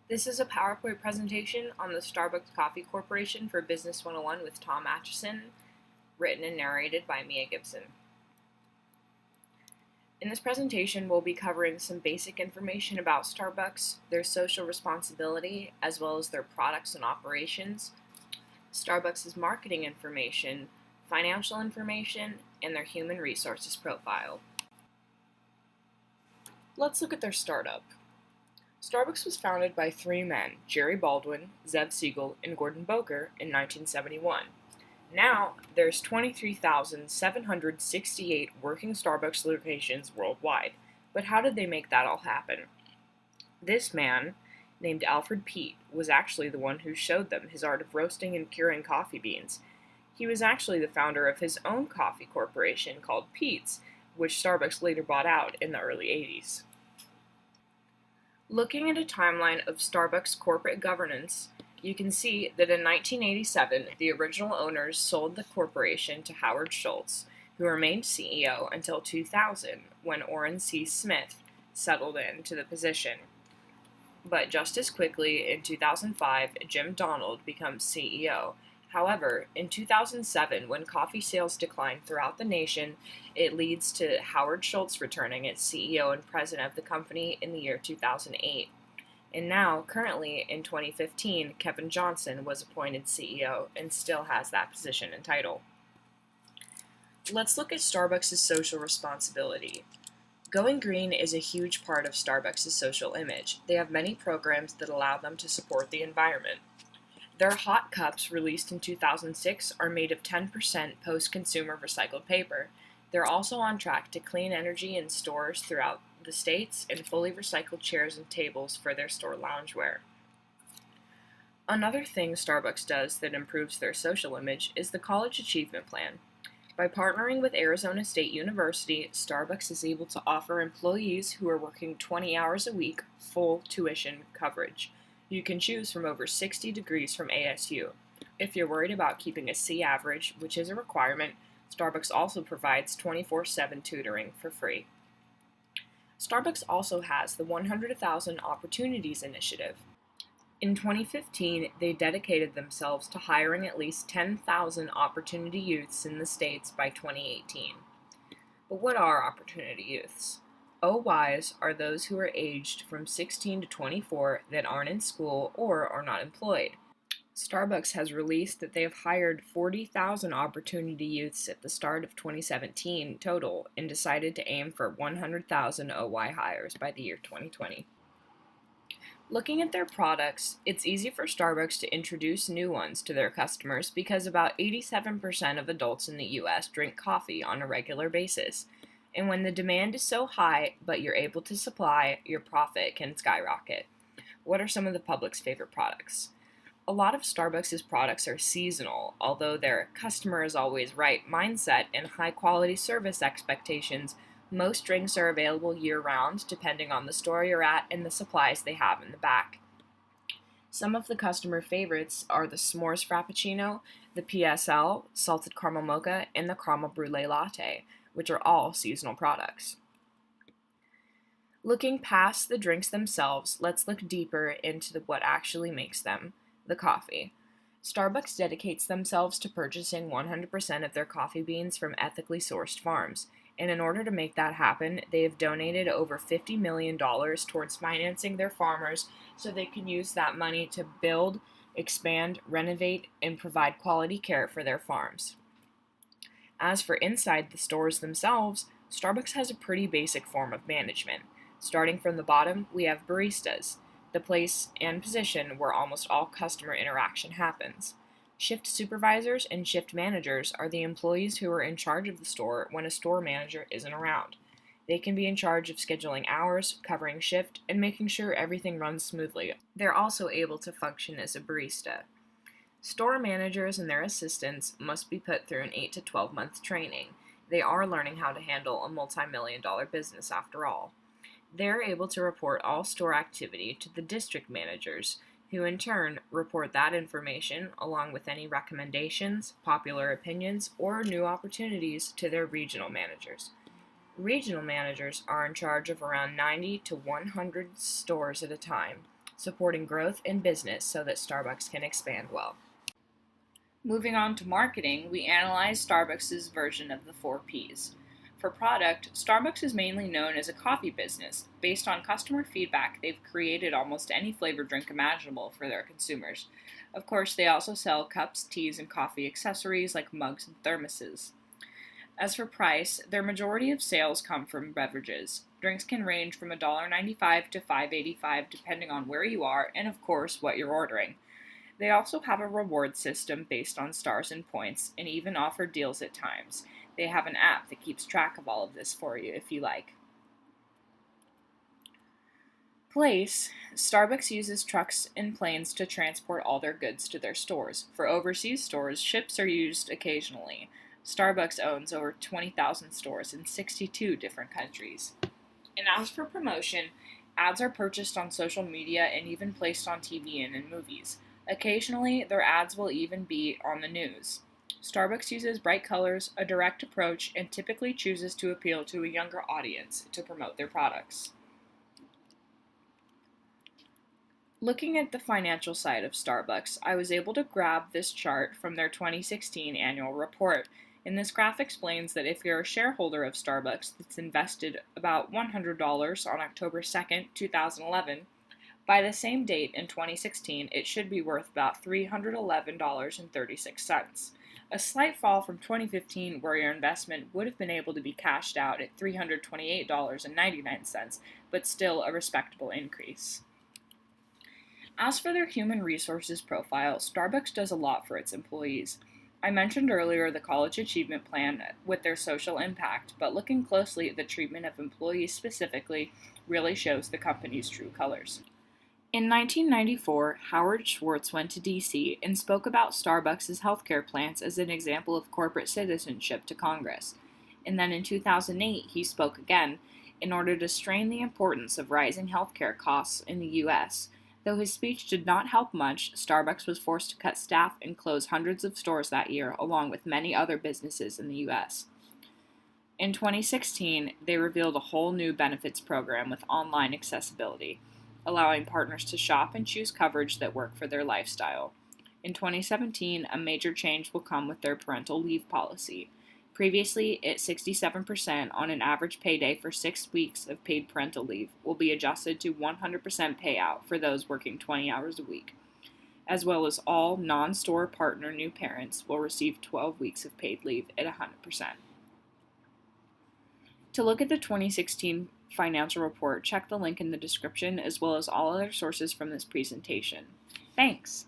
This is a PowerPoint presentation on the Starbucks Coffee Corporation for Business 101 with Tom Atchison, written and narrated by Mia Gibson. In this presentation, we'll be covering some basic information about Starbucks, their social responsibility, as well as their products and operations, Starbucks' marketing information, financial information, and their human resources profile. Let's look at their startup. Starbucks was founded by three men, Jerry Baldwin, Zev Siegel, and Gordon Boker, in 1971. Now, there's 23,768 working Starbucks locations worldwide. But how did they make that all happen? This man, named Alfred Peet, was actually the one who showed them his art of roasting and curing coffee beans. He was actually the founder of his own coffee corporation called Peet's, which Starbucks later bought out in the early 80s. Looking at a timeline of Starbucks corporate governance, you can see that in 1987, the original owners sold the corporation to Howard Schultz, who remained CEO until 2000, when Orrin C. Smith settled into the position. But just as quickly, in 2005, Jim Donald becomes CEO. However, in 2007, when coffee sales declined throughout the nation, it leads to Howard Schultz returning as CEO and president of the company in the year 2008. And now, currently, in 2015, Kevin Johnson was appointed CEO and still has that position and title. Let's look at Starbucks' social responsibility. Going green is a huge part of Starbucks' social image. They have many programs that allow them to support the environment. Their hot cups, released in 2006, are made of 10% post-consumer recycled paper. They're also on track to clean energy in stores throughout the states and fully recycled chairs and tables for their store loungewear. Another thing Starbucks does that improves their social image is the College Achievement Plan. By partnering with Arizona State University, Starbucks is able to offer employees who are working 20 hours a week full tuition coverage. You can choose from over 60 degrees from ASU. If you're worried about keeping a C average, which is a requirement, Starbucks also provides 24/7 tutoring for free. Starbucks also has the 100,000 Opportunities Initiative. In 2015, they dedicated themselves to hiring at least 10,000 Opportunity Youths in the States by 2018. But what are Opportunity Youths? OYs are those who are aged from 16 to 24 that aren't in school or are not employed. Starbucks has released that they have hired 40,000 Opportunity Youths at the start of 2017 total and decided to aim for 100,000 OY hires by the year 2020. Looking at their products, it's easy for Starbucks to introduce new ones to their customers because about 87% of adults in the US drink coffee on a regular basis. And when the demand is so high, but you're able to supply, your profit can skyrocket. What are some of the public's favorite products? A lot of Starbucks' products are seasonal, although their customer is always right mindset and high quality service expectations. Most drinks are available year-round, depending on the store you're at and the supplies they have in the back. Some of the customer favorites are the S'mores Frappuccino, the PSL, Salted Caramel Mocha, and the Caramel Brulee Latte, which are all seasonal products. Looking past the drinks themselves, let's look deeper into what actually makes them, the coffee. Starbucks dedicates themselves to purchasing 100% of their coffee beans from ethically sourced farms. And in order to make that happen, they have donated over $50 million towards financing their farmers so they can use that money to build, expand, renovate, and provide quality care for their farms. As for inside the stores themselves, Starbucks has a pretty basic form of management. Starting from the bottom, we have baristas, the place and position where almost all customer interaction happens. Shift supervisors and shift managers are the employees who are in charge of the store when a store manager isn't around. They can be in charge of scheduling hours, covering shift, and making sure everything runs smoothly. They're also able to function as a barista. Store managers and their assistants must be put through an 8 to 12 month training. They are learning how to handle a multi-million-dollar business after all. They're able to report all store activity to the district managers, who in turn report that information along with any recommendations, popular opinions, or new opportunities to their regional managers. Regional managers are in charge of around 90 to 100 stores at a time. supporting growth in business so that Starbucks can expand well. Moving on to marketing, we analyze Starbucks' version of the 4Ps. For product, Starbucks is mainly known as a coffee business. Based on customer feedback, they've created almost any flavored drink imaginable for their consumers. Of course, they also sell cups, teas, and coffee accessories like mugs and thermoses. As for price, their majority of sales come from beverages. Drinks can range from $1.95 to $5.85 depending on where you are and, of course, what you're ordering. They also have a reward system based on stars and points, and even offer deals at times. They have an app that keeps track of all of this for you if you like. Place, Starbucks uses trucks and planes to transport all their goods to their stores. For overseas stores, ships are used occasionally. Starbucks owns over 20,000 stores in 62 different countries. And as for promotion, ads are purchased on social media and even placed on TV and in movies. Occasionally, their ads will even be on the news. Starbucks uses bright colors, a direct approach, and typically chooses to appeal to a younger audience to promote their products. Looking at the financial side of Starbucks, I was able to grab this chart from their 2016 annual report. And this graph explains that if you're a shareholder of Starbucks that's invested about $100 on October 2nd, 2011, by the same date in 2016, it should be worth about $311.36. A slight fall from 2015, where your investment would have been able to be cashed out at $328.99, but still a respectable increase. As for their human resources profile, Starbucks does a lot for its employees. I mentioned earlier the College Achievement Plan with their social impact, but looking closely at the treatment of employees specifically really shows the company's true colors. In 1994, Howard Schwartz went to D.C. and spoke about Starbucks' healthcare plans as an example of corporate citizenship to Congress. And then in 2008, he spoke again in order to strain the importance of rising healthcare costs in the U.S. Though his speech did not help much, Starbucks was forced to cut staff and close hundreds of stores that year, along with many other businesses in the U.S. In 2016, they revealed a whole new benefits program with online accessibility, allowing partners to shop and choose coverage that work for their lifestyle. In 2017, a major change will come with their parental leave policy. Previously, at 67% on an average payday for 6 weeks of paid parental leave, will be adjusted to 100% payout for those working 20 hours a week, as well as all non-store partner new parents will receive 12 weeks of paid leave at 100%. To look at the 2016 financial report, check the link in the description as well as all other sources from this presentation. Thanks!